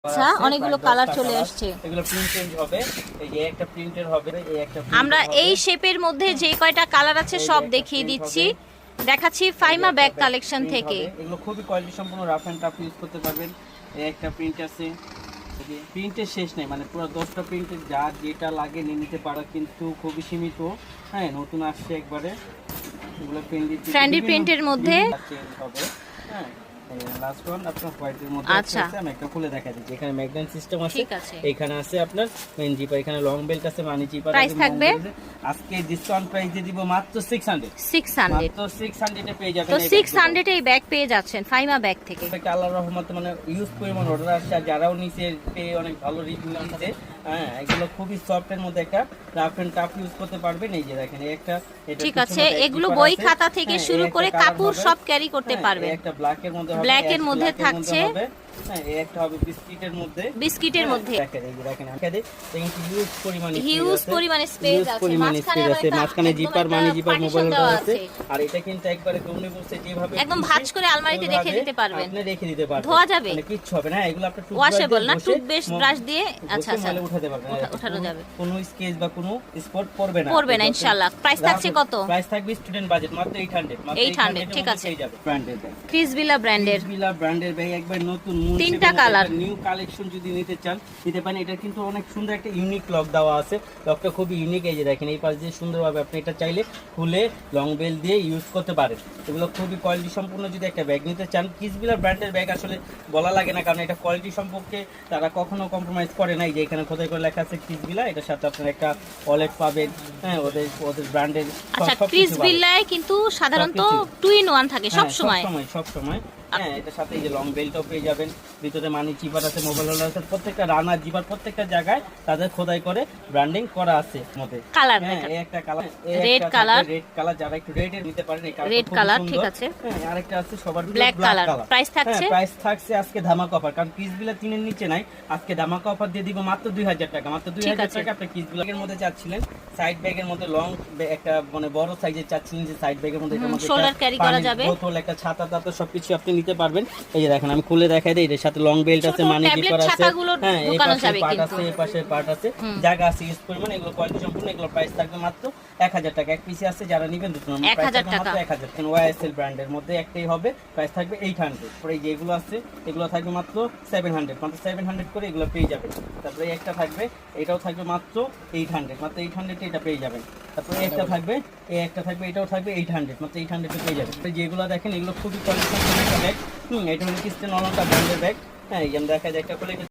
আচ্ছা, অনেকগুলো কালার চলে আসছে। এগুলো প্রিন্ট চেঞ্জ হবে। এই যে একটা প্রিন্টের হবে, এই একটা আমরা এই শেপের মধ্যে যে কয়টা কালার আছে সব দেখিয়ে দিচ্ছি। দেখাচ্ছি ফাইমা ব্যাগ কালেকশন থেকে। এগুলো খুবই কোয়ালিটি সম্পন্ন, রাফ এন্ড টাফ ইউজ করতে পারবেন। এই একটা প্রিন্ট আছে, প্রিন্টের শেষ নেই, মানে পুরো 10টা প্রিন্টের যা যেটা লাগে নিয়ে নিতে পারো, কিন্তু খুবই সীমিত। হ্যাঁ, নতুন আসছে একবারে। এগুলো ট্রেন্ডি প্রিন্টের মধ্যে চেঞ্জ হবে। হ্যাঁ, লাস্ট ওয়ান আপনার হোয়াইটের মধ্যে আছে। আমি একটা খুলে দেখাই দিচ্ছি। এখানে ম্যাগনেট সিস্টেম আছে, এখানে আছে আপনার মেন জিপার, এখানে লং বেল্ট আছে, মানি জিপার আছে। প্রাইস থাকবে আজকে ডিসকাউন্ট প্রাইস দিয়ে দিব মাত্র 600 মাত্র 600 এ পেয়ে যাবেন। তো 600 এই ব্যাগ পেয়ে যাচ্ছেন ফাইমা ব্যাগ থেকে। আল্লাহর রহমতে মানে ইউজ পরিমাণ অর্ডার আসছে, আর যারাও নিচে পেয়ে অনেক ভালো রিভিউ দিচ্ছে। হ্যাঁ, এগুলো খুবই সফট এর মধ্যে একটা রাফ এন্ড টাফ ইউজ করতে পারবেন। এই যে দেখেন, একটা ঠিক আছে, এগুলো বই খাতা থেকে শুরু করে কাপড় সব ক্যারি করতে পারবেন। একটা ব্ল্যাক এর মধ্যে হবে, ব্ল্যাক এর মধ্যে থাকছে, হ্যাঁ, এই একটা হবে বিস্কিটের মধ্যে। বিস্কিটের মধ্যে দেখেন, এই যে দেখেন, এখানে হিউজ পরিমাণে স্পেস আছে, মাঝখানে জিপার, মানি জিপার, মোবাইল হোল্ডার আছে। আর এটা কিন্তু একবারে গমনে বসে যেভাবে একদম ভাঁজ করে আলমারিতে রেখে দিতে পারবেন, আপনি রেখে দিতে পারবেন, ধোয়া যাবে, মানে কিচ্ছু হবে না। এগুলো আপনি ওয়াশেবল না, টুথপেস্ট ব্রাশ দিয়ে আচ্ছা উঠাতে পারবেন, উঠানো যাবে, কোনো স্কেচ বা কোনো স্পট পড়বে না ইনশাআল্লাহ। প্রাইস থাকছে কত? প্রাইস থাকবে স্টুডেন্ট বাজেট মাত্র 800 ঠিক আছে। ব্র্যান্ডের ব্যাগ, ক্রিসবিলা ব্র্যান্ডের ব্যাগ, একবার নতুন তিনটা কালার, নিউ কালেকশন যদি নিতে চান নিতে পারেন। এটা কিন্তু অনেক সুন্দর একটা ইউনিক লক দেওয়া আছে, লকটা খুবই ইউনিক। এই যে দেখেন, এই পাশ দিয়ে সুন্দরভাবে আপনি এটা চাইলে খুলে লং বেল দিয়ে ইউজ করতে পারেন। এগুলো খুবই কোয়ালিটি সম্পূর্ণ যদি একটা ব্যাগ নিতে চান। ক্রিসবিলা ব্র্যান্ডের ব্যাগ আসলে বলা লাগে না, কারণ এটা কোয়ালিটি সম্পর্কে তারা কখনো কম্প্রোমাইজ করে না। এই যে এখানে খোদাই করে লেখা আছে ক্রিসবিলা, এটার সাথে আপনার একটা ওয়ালেট পাবেন। হ্যাঁ, ওদের ব্র্যান্ডের। আচ্ছা, ক্রিসবিলায় কিন্তু সাধারণত 2 in 1 থাকে সব সময়। হ্যাঁ, এটার সাথে এই যে লং বেল্টও পেয়ে যাবেন, ভিতরে মানি জিপার আছে, মোবাইল হোল্ডার আছে, প্রত্যেকটা রানার জিপার প্রত্যেকটা জায়গায় তাদের খোদাই করে ব্র্যান্ডিং করা আছে মধ্যে। কালার, হ্যাঁ, এই একটা কালার, রেড কালার, যারা একটু রেডের নিতে পারেন, এই রেড কালার ঠিক আছে। হ্যাঁ, আরেকটা আছে সবার ব্ল্যাক কালার। প্রাইস থাকছে, প্রাইস থাকছে আজকে ধামাকা অফার, কারণ ক্রিসবিলা 3 এর নিচে নাই। আজকে ধামাকা অফার দিয়ে দিব মাত্র 2000 টাকা, মাত্র 2000 টাকা। আপনি ক্রিসবিলার মধ্যে চাচ্ছিলেন সাইড ব্যাগের মধ্যে লং একটা মানে বড় সাইজের চাচ্ছিলেন, যে সাইড ব্যাগের মধ্যে এটার মধ্যে শোল্ডার ক্যারি করা যাবে, বোতল, একটা ছাতা টাতা সবকিছু আপনি নিতে পারবেন। এই যে দেখেন, আমি খুলে দেখাই দিই, এর সাথে লং বেল্ট আছে, মানি জিপার আছে। হ্যাঁ, এই পাশে পার্ট আছে, এই পাশে পার্ট আছে, জায়গা আছে ইউজ পরিমাণ। এগুলো কোয়ালিটি সম্পূর্ণ। এগুলো প্রাইস থাকবে মাত্র 1000 টাকা। এক পিসে আছে, যারা নেবেন দুটো নম্বর 1000 টাকা। 1000 ওয়াইএসএল ব্র্যান্ডের মধ্যে একটাই হবে, প্রাইস থাকবে 800। পরে এই যে এগুলো আছে, এগুলো থাকবে মাত্র 700, মাত্র 700 করে এগুলো পেয়ে যাবেন। তারপরে একটা থাকবে, এটাও থাকবে মাত্র 800, মাত্র 800 এটা পেয়ে যাবেন। তারপরে একটা থাকবে, এই একটা থাকবে, এটাও থাকবে 800, মাত্র 800 পেয়ে যাবেন। যেগুলো দেখেন, এগুলো খুবই কোয়ালিটি সম্পন্ন একটা ব্যাগ। এটা হলো ক্রিস্টিয়ান অলঙ্কার ব্র্যান্ডের ব্যাগ। হ্যাঁ, এই যে দেখা যায় একটা খুলে